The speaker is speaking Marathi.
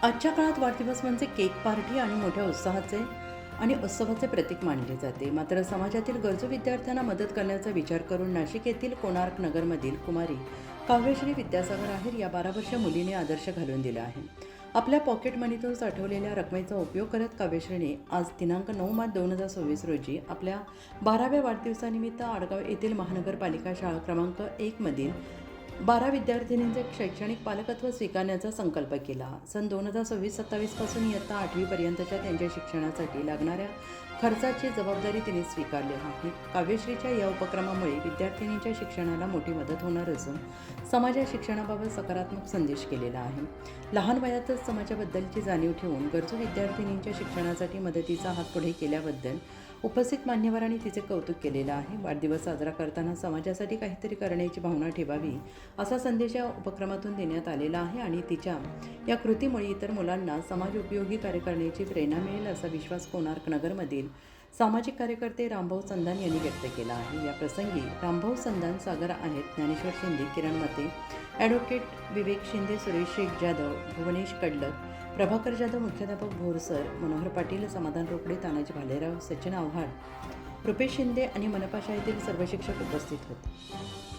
आजच्या काळात वाढदिवस म्हणजे केक पार्टी आणि मोठ्या उत्सवाचे प्रतीक मानले जाते. मात्र समाजातील गरजू विद्यार्थ्यांना मदत करण्याचा विचार करून नाशिक येथील कोणार्क नगरमधील कुमारी काव्यश्री विद्यासागर आहेर या 12 वर्षीय मुलीने आदर्श घालून दिला आहे. आपल्या पॉकेट मनीतून साठवलेल्या रकमेचा उपयोग करत काव्यश्रीने आज दिनांक 9 मार्च 2026 रोजी आपल्या 12व्या वाढदिवसानिमित्त आडगाव येथील महानगरपालिका शाळा क्रमांक 1 मधील 12 विद्यार्थिनींचे शैक्षणिक पालकत्व स्वीकारण्याचा संकल्प केला. सन 2026-27 पासून इयत्ता 8वी पर्यंतच्या त्यांच्या शिक्षणासाठी लागणाऱ्या खर्चाची जबाबदारी तिने स्वीकारली आहे. काव्यश्रीच्या या उपक्रमामुळे विद्यार्थिनींच्या शिक्षणाला मोठी मदत होणार असून समाजात शिक्षणाबाबत सकारात्मक संदेश केलेला आहे. लहान वयातच समाजाबद्दलची जाणीव ठेवून गरजू विद्यार्थिनींच्या शिक्षणासाठी मदतीचा हात पुढे केल्याबद्दल उपस्थित मान्यवरांनी तिचे कौतुक केलेलं आहे. वाढदिवस साजरा करताना समाजासाठी काहीतरी करण्याची भावना ठेवावी असा संदेश या उपक्रमातून देण्यात आलेला आहे आणि तिच्या या कृतीमुळे इतर मुलांना समाज उपयोगी कार्य करण्याची प्रेरणा मिळेल असा विश्वास कोणार्क नगरमधील सामाजिक कार्यकर्ते रामभाऊ संधान यांनी व्यक्त केला आहे. या प्रसंगी रामभाऊ संधान, सागर आहेर, ज्ञानेश्वर शिंदे, किरण मते, ॲडव्होकेट विवेक शिंदे, सुरेश शेख जाधव, भुवनेश कडलक, प्रभाकर जाधव, मुख्याध्यापक भोरसर, मनोहर पाटील, समाधान रोकडे, तानाजी भालेराव, सचिन आव्हाड, रुपेश शिंदे आणि मनपा शाळेतील सर्व शिक्षक उपस्थित होते.